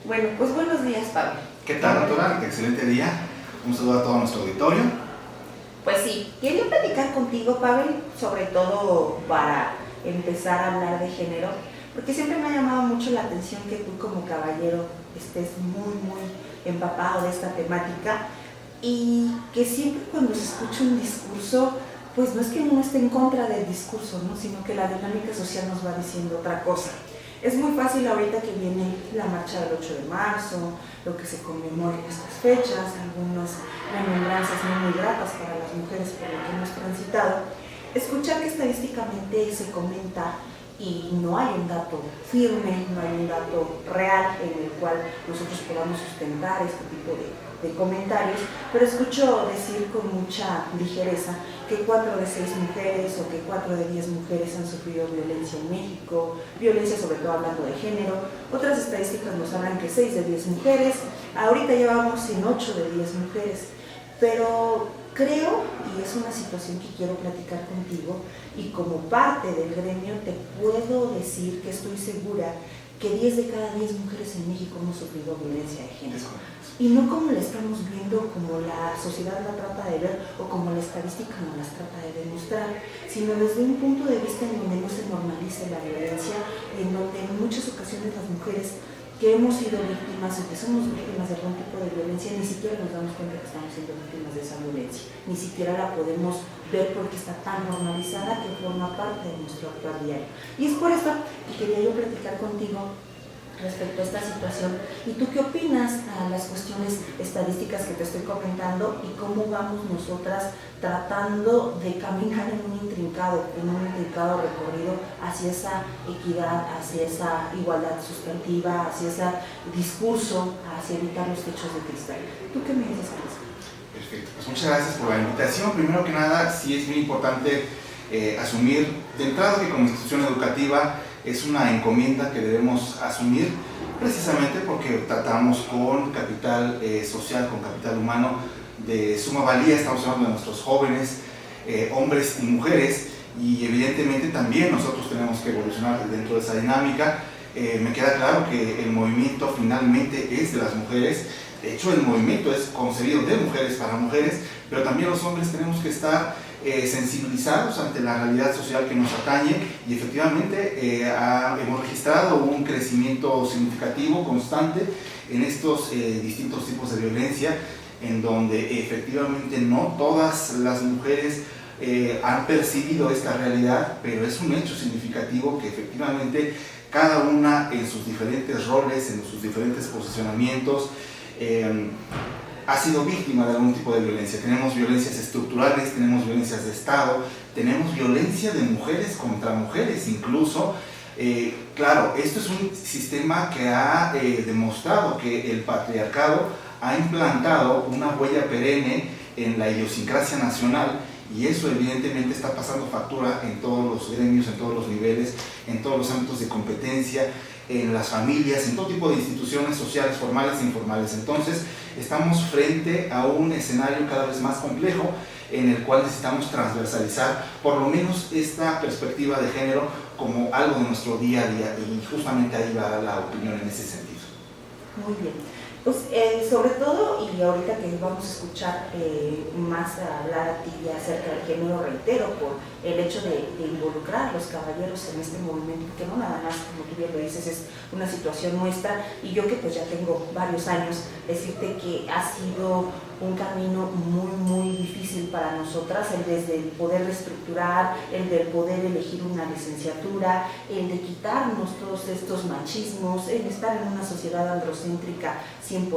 Bueno, pues buenos días, Pablo. ¿Qué tal, doctora? Excelente día. Un saludo a todo nuestro auditorio. Pues sí, quería platicar contigo, Pavel, sobre todo para empezar a hablar de género, porque siempre me ha llamado mucho la atención que tú como caballero estés muy empapado de esta temática y que siempre cuando se escucha un discurso, pues no es que uno esté en contra del discurso, ¿no? Sino que la dinámica social nos va diciendo otra cosa. Es muy fácil ahorita que viene la marcha del 8 de marzo, lo que se conmemora en estas fechas, algunas remembranzas no muy gratas para las mujeres por lo que hemos transitado, escuchar que estadísticamente se comenta y no hay un dato firme, no hay un dato real en el cual nosotros podamos sustentar este tipo de comentarios, pero escucho decir con mucha ligereza que 4 de 6 mujeres o que 4 de 10 mujeres han sufrido violencia en México, violencia sobre todo hablando de género. Otras estadísticas nos hablan que 6 de 10 mujeres, ahorita llevamos en 8 de 10 mujeres, pero creo, y es una situación que quiero platicar contigo, y como parte del gremio te puedo decir que estoy segura que 10 de cada 10 mujeres en México hemos sufrido violencia de género. Y no como la estamos viendo, como la sociedad la trata de ver o como la estadística nos las trata de demostrar, sino desde un punto de vista en donde no se normalice la violencia, en donde en muchas ocasiones las mujeres que hemos sido víctimas o que somos víctimas de algún tipo de violencia, ni siquiera nos damos cuenta que estamos siendo víctimas de esa violencia, ni siquiera la podemos ver porque está tan normalizada que forma parte de nuestro actual diario. Y es por eso que quería yo platicar contigo respecto a esta situación. ¿Y tú qué opinas a las cuestiones estadísticas que te estoy comentando y cómo vamos nosotras tratando de caminar en un intrincado recorrido hacia esa equidad, hacia esa igualdad sustantiva, hacia ese discurso, hacia evitar los techos de cristal? ¿Tú qué me dices, Carlos? Perfecto, pues muchas gracias por la invitación. Primero que nada, sí es muy importante asumir de entrada que como institución educativa es una encomienda que debemos asumir precisamente porque tratamos con capital social, con capital humano de suma valía. Estamos hablando de nuestros jóvenes, hombres y mujeres, y evidentemente también nosotros tenemos que evolucionar dentro de esa dinámica. Me queda claro que el movimiento finalmente es de las mujeres. De hecho, el movimiento es concebido de mujeres para mujeres, pero también los hombres tenemos que estar sensibilizados ante la realidad social que nos atañe, y efectivamente hemos registrado un crecimiento significativo, constante, en estos distintos tipos de violencia, en donde efectivamente no todas las mujeres han percibido esta realidad, pero es un hecho significativo que efectivamente cada una en sus diferentes roles, en sus diferentes posicionamientos, ha sido víctima de algún tipo de violencia. Tenemos violencias estructurales, tenemos violencias de Estado, tenemos violencia de mujeres contra mujeres incluso. Claro, esto es un sistema que ha demostrado que el patriarcado ha implantado una huella perenne en la idiosincrasia nacional, y eso evidentemente está pasando factura en todos los gremios, en todos los niveles, en todos los ámbitos de competencia, en las familias, en todo tipo de instituciones sociales, formales e informales. Entonces, estamos frente a un escenario cada vez más complejo en el cual necesitamos transversalizar por lo menos esta perspectiva de género como algo de nuestro día a día, y justamente ahí va la opinión en ese sentido. Muy bien. Pues sobre todo, y ahorita que vamos a escuchar más hablar a ti acerca del género, reitero, por el hecho de involucrar a los caballeros en este movimiento, que no nada más, como tú bien lo dices, es una situación nuestra, y yo que pues ya tengo varios años, decirte que ha sido un camino muy difícil para nosotras, el desde el poder reestructurar, el de poder elegir una licenciatura, el de quitarnos todos estos machismos, el estar en una sociedad androcéntrica 100%,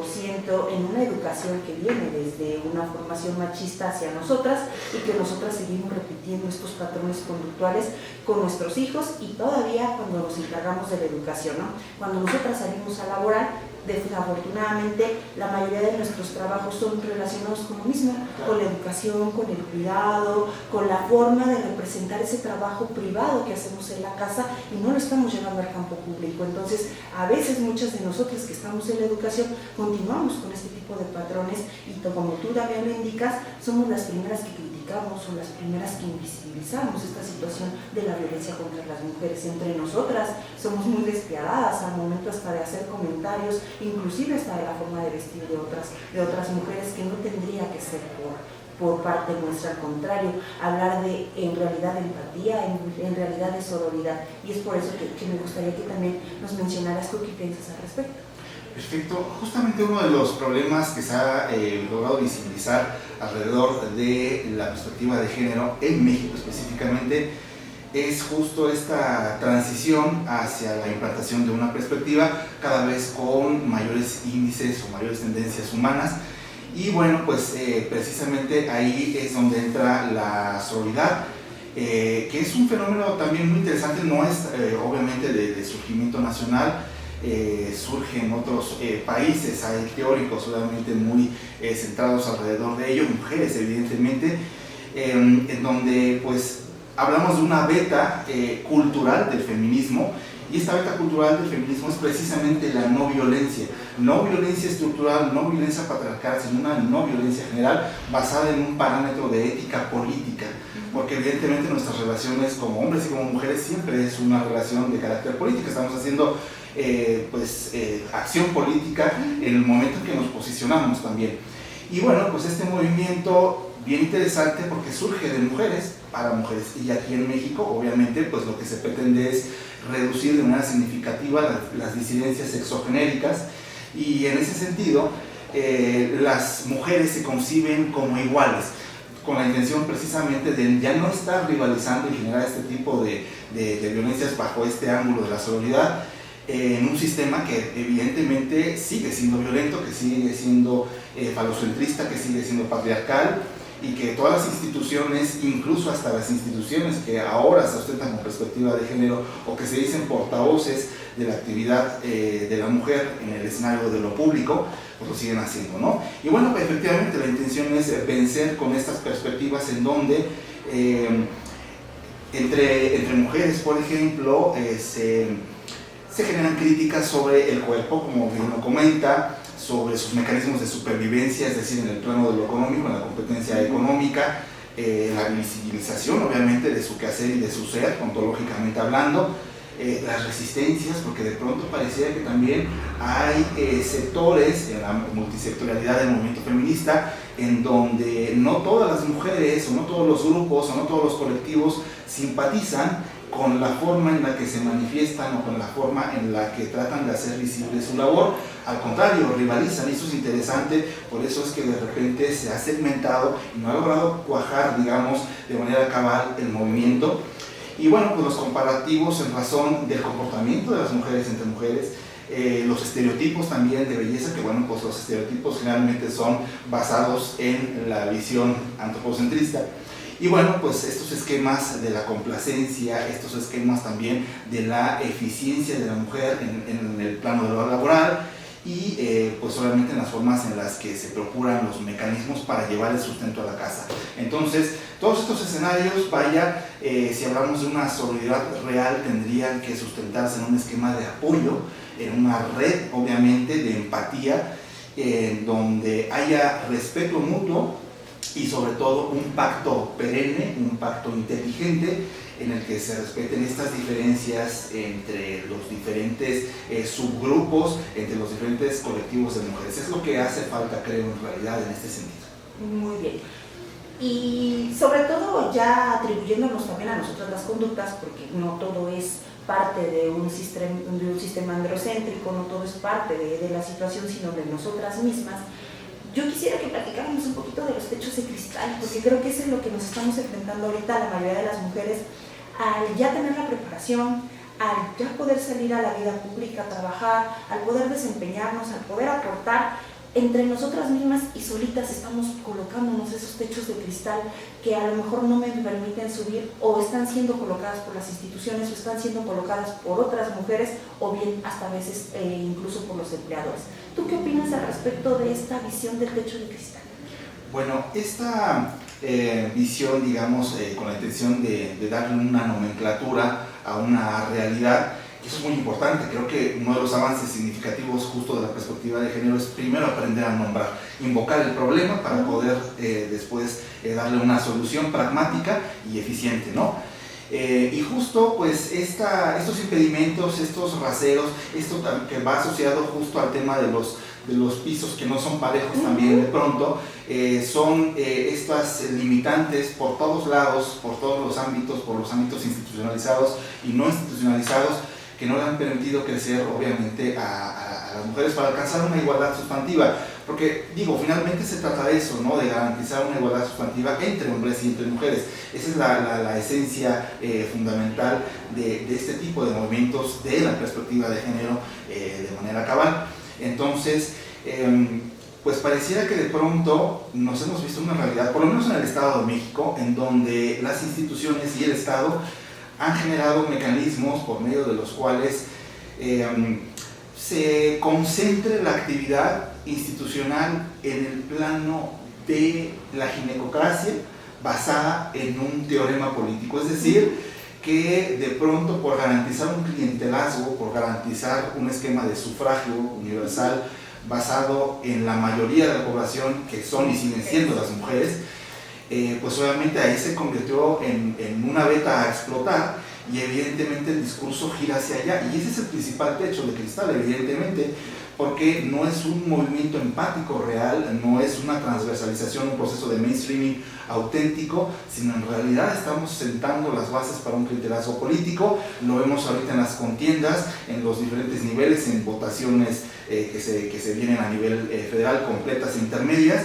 en una educación que viene desde una formación machista hacia nosotras, y que nosotras seguimos repitiendo estos patrones conductuales con nuestros hijos, y todavía cuando nos encargamos de la educación, ¿no? Cuando nosotras salimos a laborar, desafortunadamente la mayoría de nuestros trabajos son relacionados con lo mismo, con la educación, con el cuidado, con la forma de representar ese trabajo privado que hacemos en la casa, y no lo estamos llevando al campo público. Entonces, a veces muchas de nosotras que estamos en la educación continuamos con este tipo de patrones, y como tú también lo indicas, somos las primeras que criticamos criticamos o las primeras que invisibilizamos esta situación de la violencia contra las mujeres. Entre nosotras somos muy despiadadas al momento hasta de hacer comentarios, inclusive hasta de la forma de vestir de otras mujeres, que no tendría que ser por parte nuestra, al contrario, hablar de en realidad de empatía, en realidad de sororidad. Y es por eso que me gustaría que también nos mencionaras tú qué piensas al respecto. Perfecto. Justamente uno de los problemas que se ha logrado visibilizar alrededor de la perspectiva de género en México específicamente es justo esta transición hacia la implantación de una perspectiva cada vez con mayores índices o mayores tendencias humanas. Y bueno, pues precisamente ahí es donde entra la sororidad, que es un fenómeno también muy interesante. No es obviamente de surgimiento nacional, surge en otros países, hay teóricos obviamente muy centrados alrededor de ello, mujeres evidentemente, en donde pues hablamos de una beta cultural del feminismo, y esta beta cultural del feminismo es precisamente la no violencia estructural, no violencia patriarcal, sino una no violencia general basada en un parámetro de ética política, porque evidentemente nuestras relaciones como hombres y como mujeres siempre es una relación de carácter político. Estamos haciendo acción política en el momento en que nos posicionamos también. Y bueno, pues este movimiento bien interesante porque surge de mujeres para mujeres, y aquí en México obviamente pues lo que se pretende es reducir de manera significativa las disidencias sexogenéricas, y en ese sentido las mujeres se conciben como iguales, con la intención precisamente de ya no estar rivalizando y generar este tipo de violencias bajo este ángulo de la sororidad, en un sistema que evidentemente sigue siendo violento, que sigue siendo falocentrista, que sigue siendo patriarcal, y que todas las instituciones, incluso hasta las instituciones que ahora se ostentan con perspectiva de género o que se dicen portavoces de la actividad de la mujer en el escenario de lo público, pues lo siguen haciendo, ¿no? Y bueno, pues efectivamente la intención es vencer con estas perspectivas en donde entre mujeres, por ejemplo, se generan críticas sobre el cuerpo, como bien lo comenta, sobre sus mecanismos de supervivencia, es decir, en el plano de lo económico, en la competencia económica, la visibilización obviamente de su quehacer y de su ser, ontológicamente hablando, las resistencias, porque de pronto parecía que también hay sectores en la multisectorialidad del movimiento feminista en donde no todas las mujeres o no todos los grupos o no todos los colectivos simpatizan con la forma en la que se manifiestan o con la forma en la que tratan de hacer visible su labor. Al contrario, rivalizan, y eso es interesante. Por eso es que de repente se ha segmentado y no ha logrado cuajar, digamos, de manera cabal el movimiento. Y bueno, pues los comparativos en razón del comportamiento de las mujeres entre mujeres, los estereotipos también de belleza, que bueno, pues los estereotipos generalmente son basados en la visión antropocentrista. Y bueno, pues estos esquemas de la complacencia, estos esquemas también de la eficiencia de la mujer en el plano de lo laboral, y pues obviamente en las formas en las que se procuran los mecanismos para llevar el sustento a la casa. Entonces, todos estos escenarios, vaya, si hablamos de una sororidad real, tendrían que sustentarse en un esquema de apoyo, en una red obviamente de empatía, en donde haya respeto mutuo y sobre todo un pacto perenne, un pacto inteligente en el que se respeten estas diferencias entre los diferentes subgrupos, entre los diferentes colectivos de mujeres. Es lo que hace falta, creo, en realidad, en este sentido. Muy bien. Y sobre todo ya atribuyéndonos también a nosotros las conductas, porque no todo es parte de un sistema androcéntrico, no todo es parte de la situación, sino de nosotras mismas. Yo quisiera que platicáramos un poquito de los techos de cristal, porque creo que eso es lo que nos estamos enfrentando ahorita la mayoría de las mujeres, al ya tener la preparación, al ya poder salir a la vida pública, trabajar, al poder desempeñarnos, al poder aportar. Entre nosotras mismas y solitas estamos colocándonos esos techos de cristal que a lo mejor no me permiten subir, o están siendo colocadas por las instituciones, o están siendo colocadas por otras mujeres, o bien hasta a veces incluso por los empleadores. ¿Tú qué opinas al respecto de esta visión del techo de cristal? Bueno, esta visión, digamos, con la intención de darle una nomenclatura a una realidad, Y eso es muy importante. Creo que uno de los avances significativos justo de la perspectiva de género es primero aprender a nombrar, invocar el problema para poder después darle una solución pragmática y eficiente, ¿no? Y justo pues estos impedimentos, estos raseros, esto que va asociado justo al tema de los pisos que no son parejos también de pronto, son estas limitantes por todos lados, por todos los ámbitos, por los ámbitos institucionalizados y no institucionalizados, que no le han permitido crecer obviamente a las mujeres para alcanzar una igualdad sustantiva. Porque digo, finalmente se trata de eso, ¿no? De garantizar una igualdad sustantiva entre hombres y entre mujeres. Esa es la esencia fundamental de este tipo de movimientos de la perspectiva de género de manera cabal. Entonces, pues pareciera que de pronto nos hemos visto una realidad, por lo menos en el Estado de México, en donde las instituciones y el Estado han generado mecanismos por medio de los cuales se concentre la actividad institucional en el plano de la ginecocracia basada en un teorema político. Es decir, que de pronto por garantizar un clientelazgo, por garantizar un esquema de sufragio universal basado en la mayoría de la población, que son y siguen siendo las mujeres, pues obviamente ahí se convirtió en una beta a explotar, y evidentemente el discurso gira hacia allá, y ese es el principal techo de cristal, evidentemente, porque no es un movimiento empático real, no es una transversalización, un proceso de mainstreaming auténtico, sino en realidad estamos sentando las bases para un clientelazo político. Lo vemos ahorita en las contiendas, en los diferentes niveles, en votaciones que se vienen a nivel federal, completas e intermedias,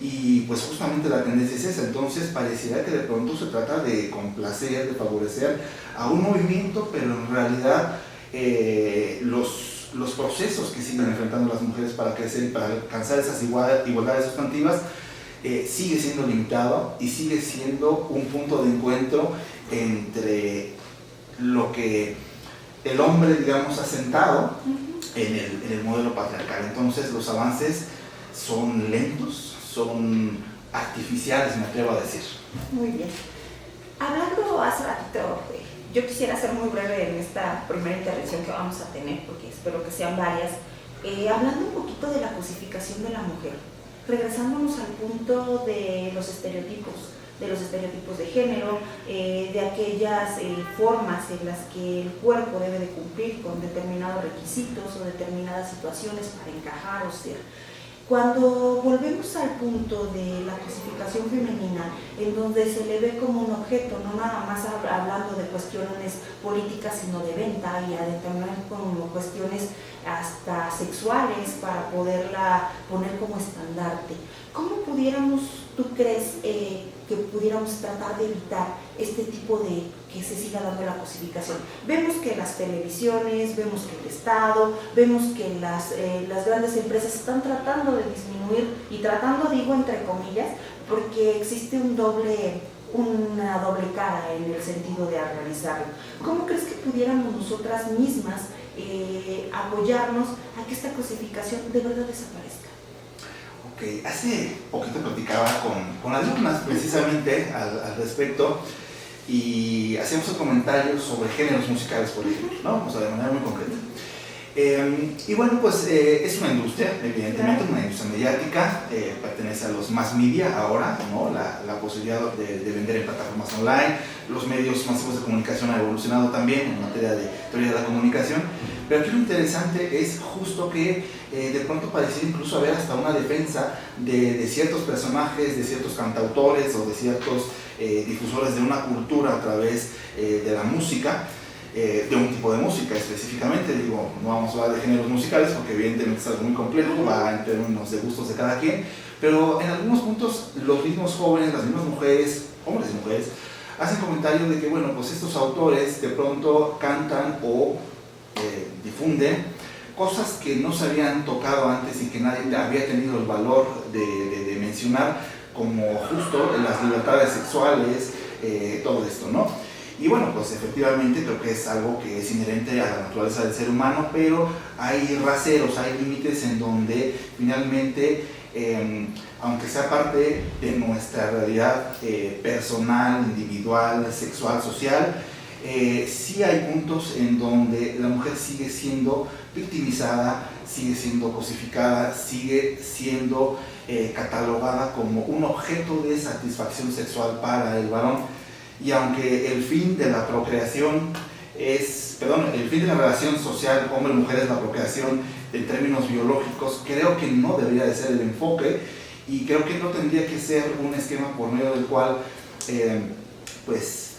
y pues justamente la tendencia es esa. Entonces pareciera que de pronto se trata de complacer, de favorecer a un movimiento, pero en realidad los procesos que siguen enfrentando las mujeres para crecer y para alcanzar esas igualdades sustantivas sigue siendo limitado y sigue siendo un punto de encuentro entre lo que el hombre, digamos, ha sentado en el modelo patriarcal. Entonces los avances son lentos, son artificiales, me atrevo a decir. Muy bien. Hablando hace ratito, yo quisiera ser muy breve en esta primera intervención que vamos a tener, porque espero que sean varias, hablando un poquito de la cosificación de la mujer, regresándonos al punto de los estereotipos de género, de aquellas formas en las que el cuerpo debe de cumplir con determinados requisitos o determinadas situaciones para encajar o ser. Cuando volvemos al punto de la clasificación femenina, en donde se le ve como un objeto, no nada más hablando de cuestiones políticas, sino de venta, y también como cuestiones hasta sexuales para poderla poner como estandarte, ¿cómo pudiéramos, tú crees, que pudiéramos tratar de evitar este tipo de que se siga dando la cosificación? Vemos que las televisiones, vemos que el Estado, vemos que las grandes empresas están tratando de disminuir, y tratando digo entre comillas, porque existe una doble cara en el sentido de realizarlo. ¿Cómo crees que pudiéramos nosotras mismas apoyarnos a que esta cosificación de verdad desaparezca? Ok, hace poquito platicaba con alumnas precisamente al respecto, y hacíamos un comentario sobre géneros musicales, por ejemplo, ¿no? O sea, de manera muy concreta. Y bueno, pues es una industria, evidentemente, una industria mediática, pertenece a los mass media ahora, ¿no? La posibilidad de vender en plataformas online, los medios masivos de comunicación han evolucionado también en materia de teoría de la comunicación, pero aquí lo interesante es justo que de pronto pareciera incluso haber hasta una defensa de ciertos personajes, de ciertos cantautores o de ciertos difusores de una cultura a través de la música, de un tipo de música específicamente. Digo, no vamos a hablar de géneros musicales porque evidentemente es algo muy complejo, va en términos de gustos de cada quien, pero en algunos puntos los mismos jóvenes, las mismas mujeres, hombres y mujeres, hacen comentarios de que, bueno, pues estos autores de pronto cantan o difunden cosas que no se habían tocado antes y que nadie había tenido el valor de mencionar, como justo las libertades sexuales, todo esto, ¿no? Y bueno, pues efectivamente creo que es algo que es inherente a la naturaleza del ser humano, pero hay raseros, hay límites en donde finalmente, aunque sea parte de nuestra realidad personal, individual, sexual, social, sí hay puntos en donde la mujer sigue siendo victimizada, sigue siendo cosificada, sigue siendo catalogada como un objeto de satisfacción sexual para el varón. Y aunque el fin de la procreación el fin de la relación social hombre-mujer es la procreación en términos biológicos, creo que no debería de ser el enfoque y creo que no tendría que ser un esquema por medio del cual pues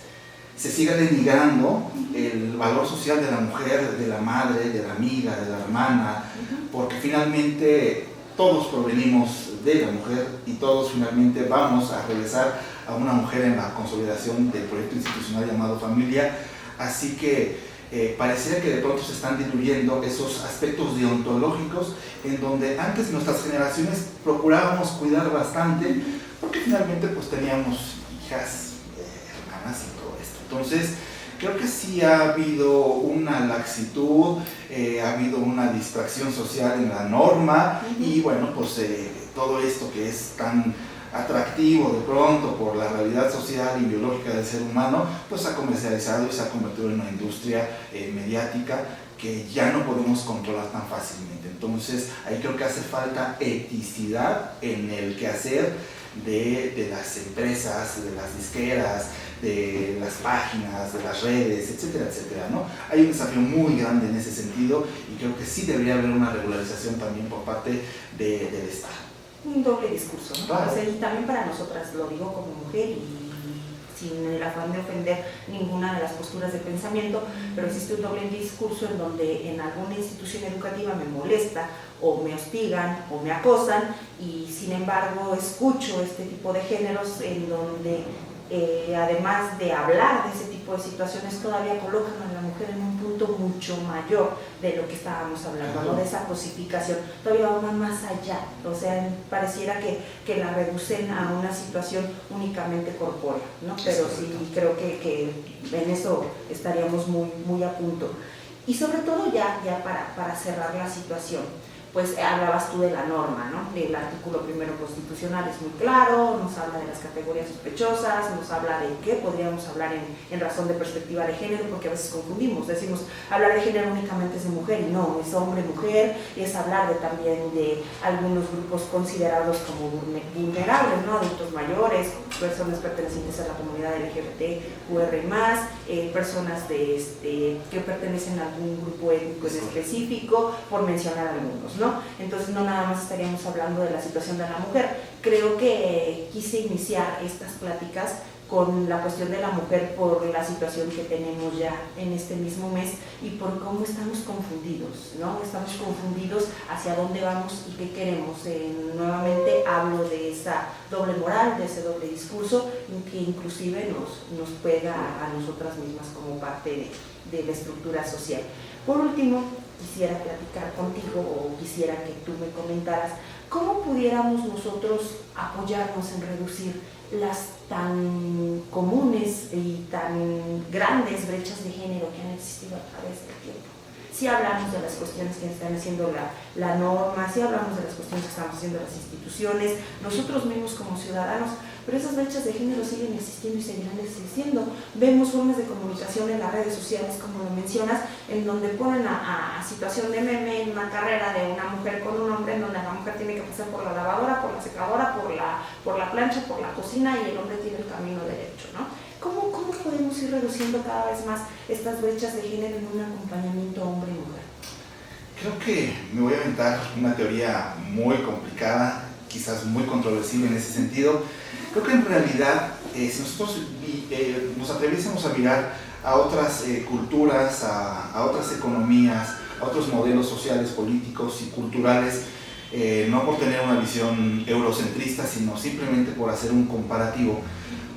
se siga denigrando el valor social de la mujer, de la madre, de la amiga, de la hermana, porque finalmente todos provenimos de la mujer y todos finalmente vamos a regresar a una mujer en la consolidación del proyecto institucional llamado familia. Así que pareciera que de pronto se están diluyendo esos aspectos deontológicos en donde antes nuestras generaciones procurábamos cuidar bastante porque finalmente pues teníamos hijas, hermanas y todo esto. Entonces creo que sí ha habido una laxitud, ha habido una distracción social en la norma y bueno, pues todo esto que es tan atractivo de pronto por la realidad social y biológica del ser humano, pues se ha comercializado y se ha convertido en una industria mediática que ya no podemos controlar tan fácilmente. Entonces ahí creo que hace falta eticidad en el quehacer de las empresas, de las disqueras, de las páginas, de las redes, etcétera, etcétera, ¿no? Hay un desafío muy grande en ese sentido y creo que sí debería haber una regularización también por parte del Estado. Un doble discurso, ¿no? Claro. O sea, y también para nosotras, lo digo como mujer y sin el afán de ofender ninguna de las posturas de pensamiento, pero existe un doble discurso en donde en alguna institución educativa me molesta o me hostigan o me acosan y sin embargo escucho este tipo de géneros en donde además de hablar de ese tipo de situaciones todavía colocan a la mujer en un punto mucho mayor de lo que estábamos hablando, ¿no? De esa cosificación, todavía van más allá, o sea, pareciera que la reducen a una situación únicamente corpórea, ¿no? Pero sí creo que en eso estaríamos muy a punto. Y sobre todo ya para cerrar la situación, pues hablabas tú de la norma, ¿no? El artículo primero constitucional es muy claro, nos habla de las categorías sospechosas, nos habla de qué podríamos hablar en razón de perspectiva de género, porque a veces confundimos, decimos hablar de género únicamente es de mujer y no, es hombre-mujer, y es hablar también de algunos grupos considerados como vulnerables, ¿no? Adultos mayores, personas pertenecientes a la comunidad LGBT, UR+, personas que pertenecen a algún grupo étnico en específico, por mencionar algunos, ¿no? Entonces no nada más estaríamos hablando de la situación de la mujer. Creo que quise iniciar estas pláticas con la cuestión de la mujer por la situación que tenemos ya en este mismo mes y por cómo estamos confundidos, ¿no? Estamos confundidos hacia dónde vamos y qué queremos. Nuevamente hablo de esa doble moral, de ese doble discurso que inclusive nos pega a nosotras mismas como parte de la estructura social. Por último, quisiera platicar contigo o quisiera que tú me comentaras cómo pudiéramos nosotros apoyarnos en reducir las tan comunes y tan grandes brechas de género que han existido a través del tiempo. Si hablamos de las cuestiones que están haciendo la norma, si hablamos de las cuestiones que están haciendo las instituciones, nosotros mismos como ciudadanos, pero esas brechas de género siguen existiendo y seguirán existiendo. Vemos formas de comunicación en las redes sociales, como lo mencionas, en donde ponen a situación de meme en una carrera de una mujer con un hombre, en donde la mujer tiene que pasar por la lavadora, por la secadora, por la plancha, por la cocina y el hombre tiene el camino derecho, ¿no? ¿Cómo podemos ir reduciendo cada vez más estas brechas de género en un acompañamiento hombre y mujer? Creo que me voy a aventar una teoría muy complicada, quizás muy controversible en ese sentido. Creo que en realidad, si nosotros nos atreviésemos a mirar a otras culturas, a otras economías, a otros modelos sociales, políticos y culturales, no por tener una visión eurocentrista, sino simplemente por hacer un comparativo,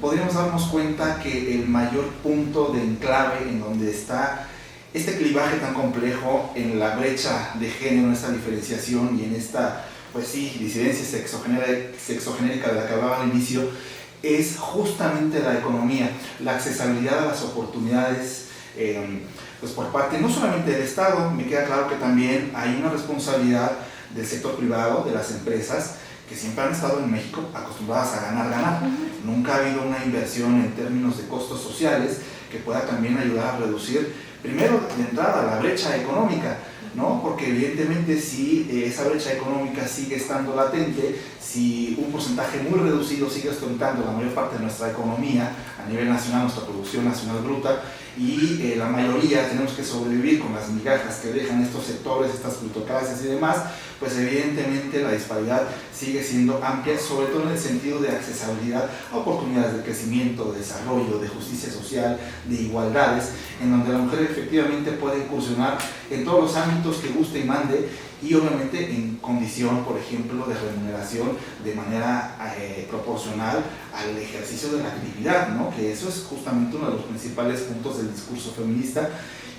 podríamos darnos cuenta que el mayor punto de enclave en donde está este clivaje tan complejo en la brecha de género, en esta diferenciación y en esta, pues sí, disidencia sexogenérica de la que hablaba al inicio, es justamente la economía, la accesibilidad a las oportunidades, pues por parte no solamente del Estado. Me queda claro que también hay una responsabilidad del sector privado, de las empresas, que siempre han estado en México acostumbradas a ganar. Nunca ha habido una inversión en términos de costos sociales que pueda también ayudar a reducir, primero de entrada, la brecha económica, ¿no? Porque evidentemente si esa brecha económica sigue estando latente, si un porcentaje muy reducido sigue ostentando la mayor parte de nuestra economía a nivel nacional, nuestra producción nacional bruta, y la mayoría tenemos que sobrevivir con las migajas que dejan estos sectores, estas plutocracias y demás, pues evidentemente la disparidad sigue siendo amplia, sobre todo en el sentido de accesibilidad a oportunidades de crecimiento, de desarrollo, de justicia social, de igualdades, en donde la mujer efectivamente puede incursionar en todos los ámbitos que guste y mande, y obviamente en condición, por ejemplo, de remuneración de manera proporcional al ejercicio de la actividad, ¿no? Que eso es justamente uno de los principales puntos del discurso feminista.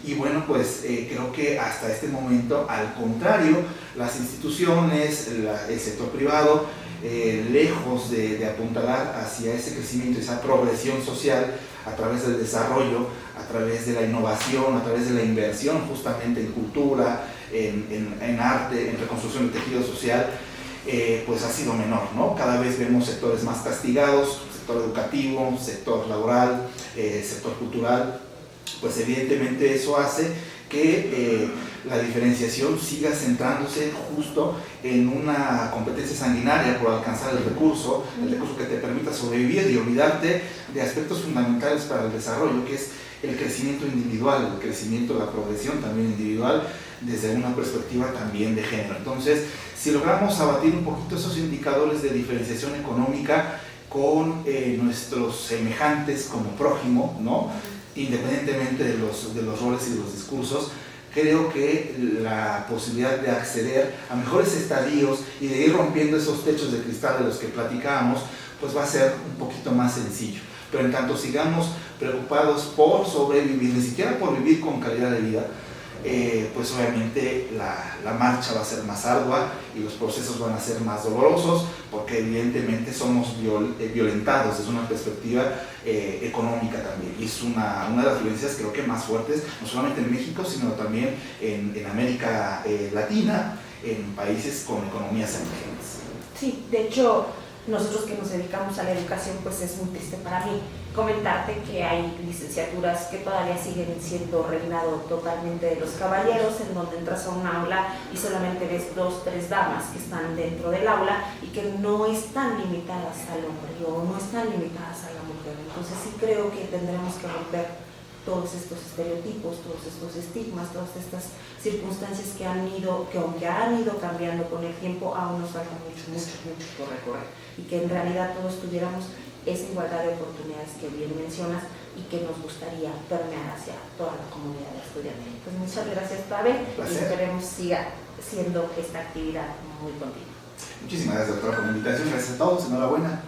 Y bueno, pues creo que hasta este momento, al contrario, las instituciones, el sector privado, lejos de apuntalar hacia ese crecimiento, esa progresión social a través del desarrollo, a través de la innovación, a través de la inversión justamente en cultura, en arte, en reconstrucción del tejido social, pues ha sido menor, ¿no? Cada vez vemos sectores más castigados, sector educativo, sector laboral, sector cultural. Pues evidentemente eso hace que la diferenciación siga centrándose justo en una competencia sanguinaria por alcanzar el recurso que te permita sobrevivir y olvidarte de aspectos fundamentales para el desarrollo, que es el crecimiento individual, el crecimiento, la progresión también individual, desde una perspectiva también de género. Entonces, si logramos abatir un poquito esos indicadores de diferenciación económica con nuestros semejantes como prójimo, ¿no? Independientemente de los roles y de los discursos, creo que la posibilidad de acceder a mejores estadios y de ir rompiendo esos techos de cristal de los que platicábamos, pues va a ser un poquito más sencillo. Pero en tanto sigamos preocupados por sobrevivir, ni siquiera por vivir con calidad de vida, pues obviamente la marcha va a ser más ardua y los procesos van a ser más dolorosos, porque evidentemente somos violentados desde una perspectiva económica también, y es una de las violencias creo que más fuertes, no solamente en México, sino también en América Latina, en países con economías emergentes. Sí, de hecho, nosotros que nos dedicamos a la educación, pues es muy triste para mí comentarte que hay licenciaturas que todavía siguen siendo reinado totalmente de los caballeros, en donde entras a un aula y solamente ves 2, 3 damas que están dentro del aula y que no están limitadas al hombre o no están limitadas a la mujer. Entonces sí creo que tendremos que romper todos estos estereotipos, todos estos estigmas, todas estas circunstancias que aunque han ido cambiando con el tiempo, aún nos falta mucho por recorrer, y que en realidad todos tuviéramos esa igualdad de oportunidades que bien mencionas y que nos gustaría permear hacia toda la comunidad estudiantil. Pues muchas gracias, Pavel, y esperemos siga siendo esta actividad muy continua. Muchísimas gracias, doctora, por la invitación. Gracias a todos, enhorabuena.